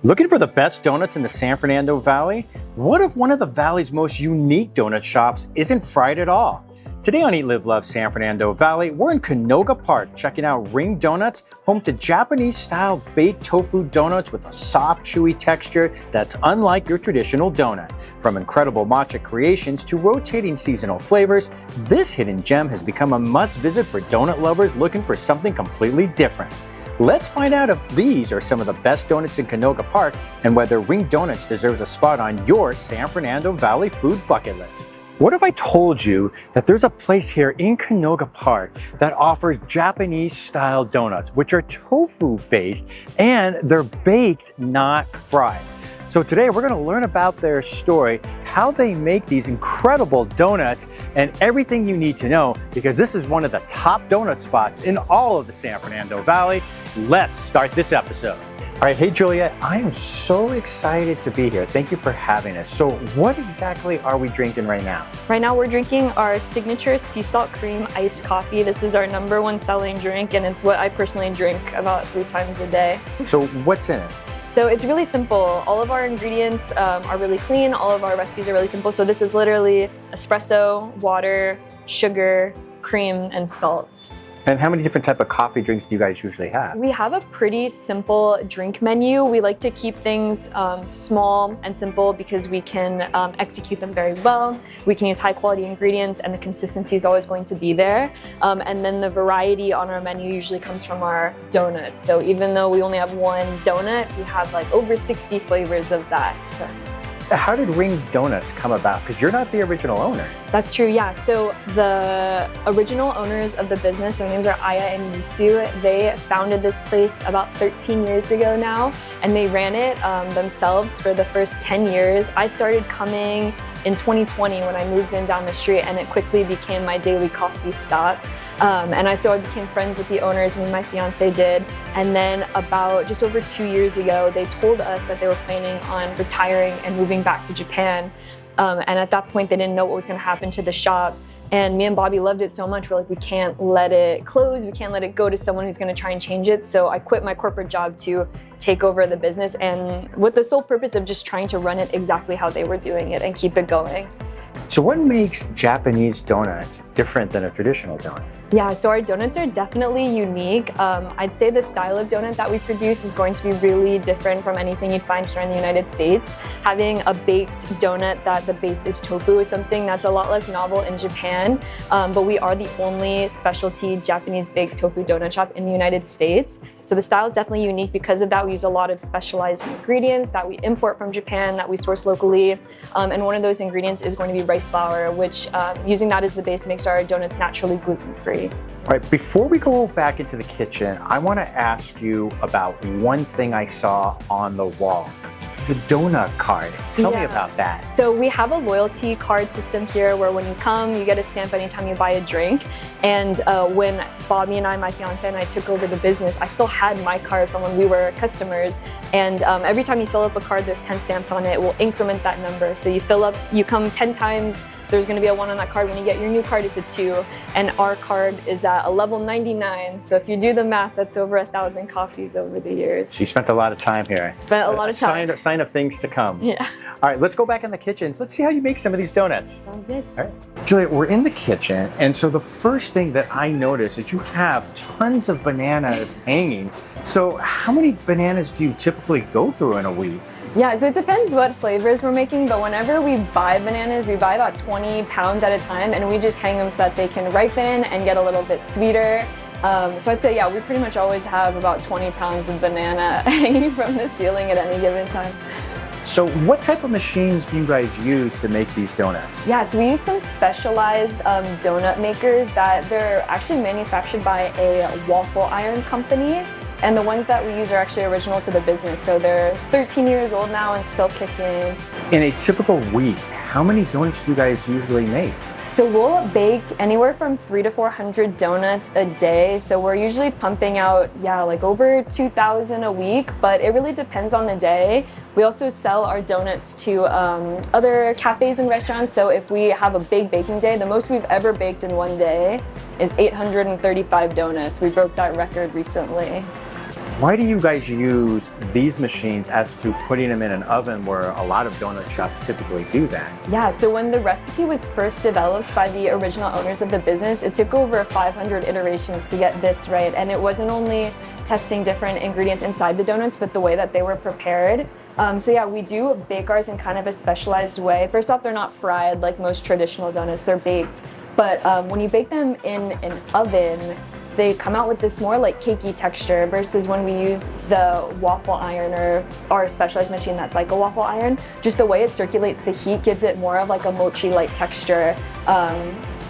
Looking for the best donuts in the San Fernando Valley? What if one of the valley's most unique donut shops isn't fried at all? Today on Eat, Live, Love San Fernando Valley, we're in Canoga Park checking out Ring Donuts, home to Japanese-style baked tofu donuts with a soft, chewy texture that's unlike your traditional donut. From incredible matcha creations to rotating seasonal flavors, this hidden gem has become a must-visit for donut lovers looking for something completely different. Let's find out if these are some of the best donuts in Canoga Park and whether Ring Donuts deserves a spot on your San Fernando Valley food bucket list. What if I told you that there's a place here in Canoga Park that offers Japanese-style donuts, which are tofu-based and they're baked, not fried? So today we're going to learn about their story, how they make these incredible donuts, and everything you need to know because this is one of the top donut spots in all of the San Fernando Valley. Let's start this episode. All right, hey Juliet, I am so excited to be here. Thank you for having us. So what exactly are we drinking right now? Right now we're drinking our signature sea salt cream iced coffee. This is our #1 selling drink and it's what I personally drink about 3 times a day. So what's in it? So it's really simple. All of our ingredients are really clean. All of our recipes are really simple. So this is literally espresso, water, sugar, cream, and salt. And how many different type of coffee drinks do you guys usually have? We have a pretty simple drink menu. We like to keep things small and simple because we can execute them very well. We can use high quality ingredients and the consistency is always going to be there. And then the variety on our menu usually comes from our donuts. So even though we only have one donut, we have like over 60 flavors of that. So. How did Ring Donuts come about? Because you're not the original owner. That's true, yeah. So the original owners of the business, their names are Aya and Mitsu. They founded this place about 13 years ago now, and they ran it themselves for the first 10 years. I started coming in 2020 when I moved in down the street, and it quickly became my daily coffee stop. And I became friends with the owners, me and my fiance did. And then about just over 2 years ago, they told us that they were planning on retiring and moving back to Japan. And at that point, they didn't know what was going to happen to the shop. And me and Bobby loved it so much, we're like, we can't let it close, we can't let it go to someone who's going to try and change it. So I quit my corporate job to take over the business, and with the sole purpose of just trying to run it exactly how they were doing it and keep it going. So what makes Japanese donuts different than a traditional donut? Yeah, so our donuts are definitely unique. I'd say the style of donut that we produce is going to be really different from anything you'd find here in the United States. Having a baked donut that the base is tofu is something that's a lot less novel in Japan, but we are the only specialty Japanese baked tofu donut shop in the United States. So the style is definitely unique. Because of that, we use a lot of specialized ingredients that we import from Japan, that we source locally. And one of those ingredients is going to be rice flour, which using that as the base makes our donuts naturally gluten-free. All right, before we go back into the kitchen, I want to ask you about one thing I saw on the wall. The donut card. Tell me about that. So we have a loyalty card system here where when you come, you get a stamp anytime you buy a drink. And when Bobby and I, my fiance and I took over the business, I still had my card from when we were customers. And every time you fill up a card, there's 10 stamps on it. We'll increment that number. So you come 10 times, there's going to be a 1 on that card. When you get your new card, it's a 2. And our card is at a level 99. So if you do the math, that's over 1,000 coffees over the years. So you spent a lot of time here. Spent a lot of time. Sign of things to come. Yeah. All right, let's go back in the kitchen. Let's see how you make some of these donuts. Sounds good. All right. Julia, we're in the kitchen. And so the first thing that I noticed is you have tons of bananas hanging. So how many bananas do you typically go through in a week? Yeah, so it depends what flavors we're making, but whenever we buy bananas, we buy about 20 pounds at a time, and we just hang them so that they can ripen and get a little bit sweeter. So I'd say, yeah, we pretty much always have about 20 pounds of banana hanging from the ceiling at any given time. So what type of machines do you guys use to make these donuts? Yeah, so we use some specialized donut makers that they're actually manufactured by a waffle iron company. And the ones that we use are actually original to the business. So they're 13 years old now and still kicking. In a typical week, how many donuts do you guys usually make? So we'll bake anywhere from 300 to 400 donuts a day. So we're usually pumping out, like over 2,000 a week, but it really depends on the day. We also sell our donuts to other cafes and restaurants. So if we have a big baking day, the most we've ever baked in one day is 835 donuts. We broke that record recently. Why do you guys use these machines as to putting them in an oven where a lot of donut shops typically do that? Yeah, so when the recipe was first developed by the original owners of the business, it took over 500 iterations to get this right. And it wasn't only testing different ingredients inside the donuts, but the way that they were prepared. So yeah, we do bake ours in kind of a specialized way. First off, they're not fried like most traditional donuts, they're baked. But when you bake them in an oven, they come out with this more like cakey texture versus when we use the waffle iron or our specialized machine that's like a waffle iron. Just the way it circulates the heat gives it more of like a mochi-like texture,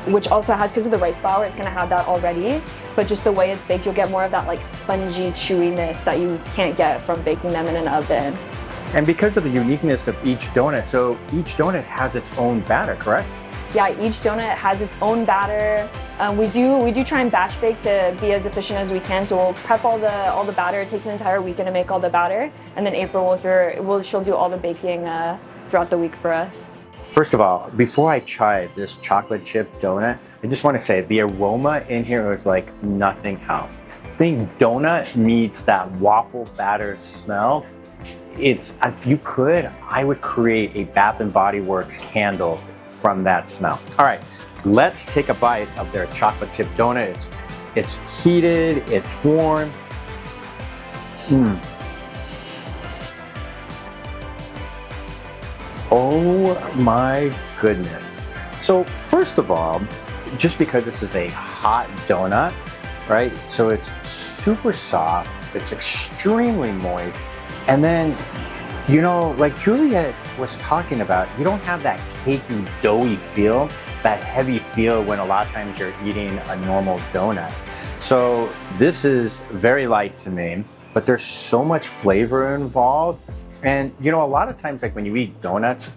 which also has, because of the rice flour, it's gonna have that already. But just the way it's baked, you'll get more of that like spongy chewiness that you can't get from baking them in an oven. And because of the uniqueness of each donut, so each donut has its own batter, correct? Yeah, each donut has its own batter. We do try and batch bake to be as efficient as we can. So we'll prep all the batter. It takes an entire weekend to make all the batter, and then April she'll do all the baking throughout the week for us. First of all, before I try this chocolate chip donut, I just want to say the aroma in here is like nothing else. I think donut meets that waffle batter smell. If you could, I would create a Bath & Body Works candle from that smell. All right, let's take a bite of their chocolate chip donut. It's heated, it's warm. Oh my goodness. So first of all, just because this is a hot donut, right? So it's super soft, it's extremely moist, and then, you know, like Juliet was talking about, you don't have that cakey, doughy feel, that heavy feel when a lot of times you're eating a normal donut. So this is very light to me, but there's so much flavor involved. And you know, a lot of times, like when you eat donuts,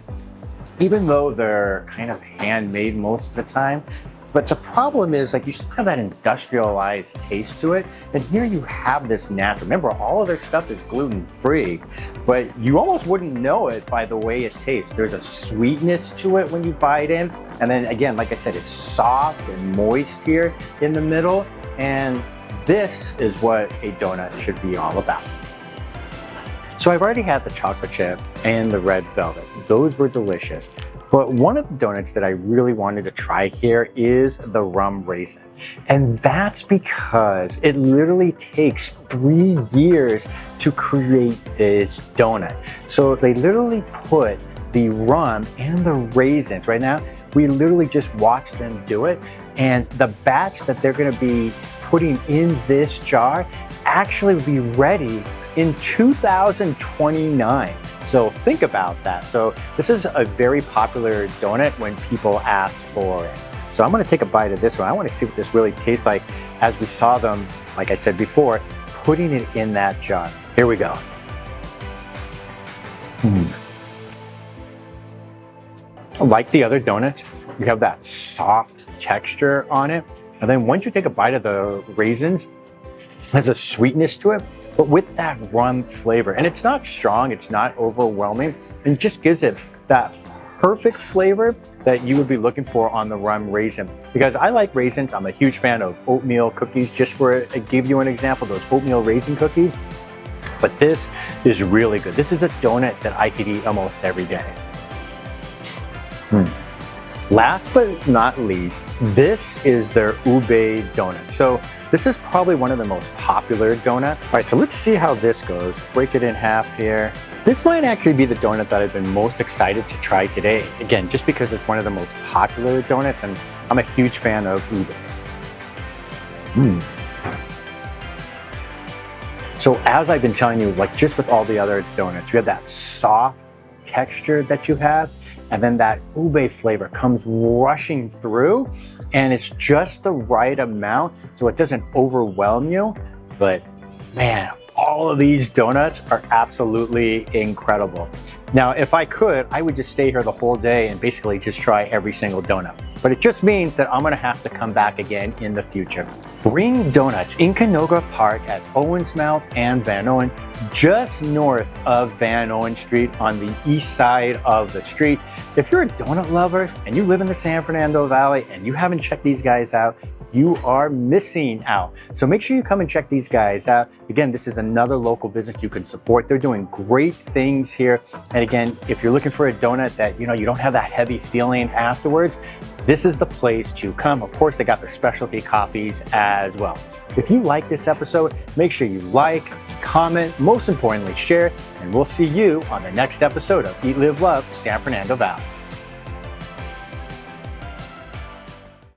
even though they're kind of handmade most of the time, but the problem is, like, you still have that industrialized taste to it. And here you have this natural. Remember, all of their stuff is gluten-free, but you almost wouldn't know it by the way it tastes. There's a sweetness to it when you bite in. And then again, like I said, it's soft and moist here in the middle. And this is what a donut should be all about. So I've already had the chocolate chip and the red velvet. Those were delicious. But one of the donuts that I really wanted to try here is the rum raisin. And that's because it literally takes 3 years to create this donut. So they literally put the rum and the raisins. Right now, we literally just watch them do it. And the batch that they're gonna be putting in this jar actually will be ready in 2029. So think about that. So this is a very popular donut when people ask for it. So I'm gonna take a bite of this one. I wanna see what this really tastes like as we saw them, like I said before, putting it in that jar. Here we go. Like the other donuts, you have that soft texture on it. And then once you take a bite of the raisins, there's a sweetness to it, but with that rum flavor. And it's not strong, it's not overwhelming, and it just gives it that perfect flavor that you would be looking for on the rum raisin. Because I like raisins, I'm a huge fan of oatmeal cookies. Just for to give you an example, those oatmeal raisin cookies. But this is really good. This is a donut that I could eat almost every day. Last but not least, this is their ube donut. So this is probably one of the most popular donut. All right, so let's see how this goes. Break it in half here. This might actually be the donut that I've been most excited to try today. Again, just because it's one of the most popular donuts, and I'm a huge fan of ube. So as I've been telling you, like just with all the other donuts, you have that soft texture that you have, and then that ube flavor comes rushing through, and it's just the right amount so it doesn't overwhelm you. But man, all of these donuts are absolutely incredible. Now, if I could, I would just stay here the whole day and basically just try every single donut. But it just means that I'm gonna have to come back again in the future. Ring Donuts in Canoga Park at Owensmouth and Van Owen, just north of Van Owen Street on the east side of the street. If you're a donut lover and you live in the San Fernando Valley and you haven't checked these guys out, you are missing out. So make sure you come and check these guys out. Again, this is another local business you can support. They're doing great things here. And again, if you're looking for a donut that, you don't have that heavy feeling afterwards, this is the place to come. Of course, they got their specialty coffees as well. If you like this episode, make sure you like, comment, most importantly, share, and we'll see you on the next episode of Eat, Live, Love San Fernando Valley.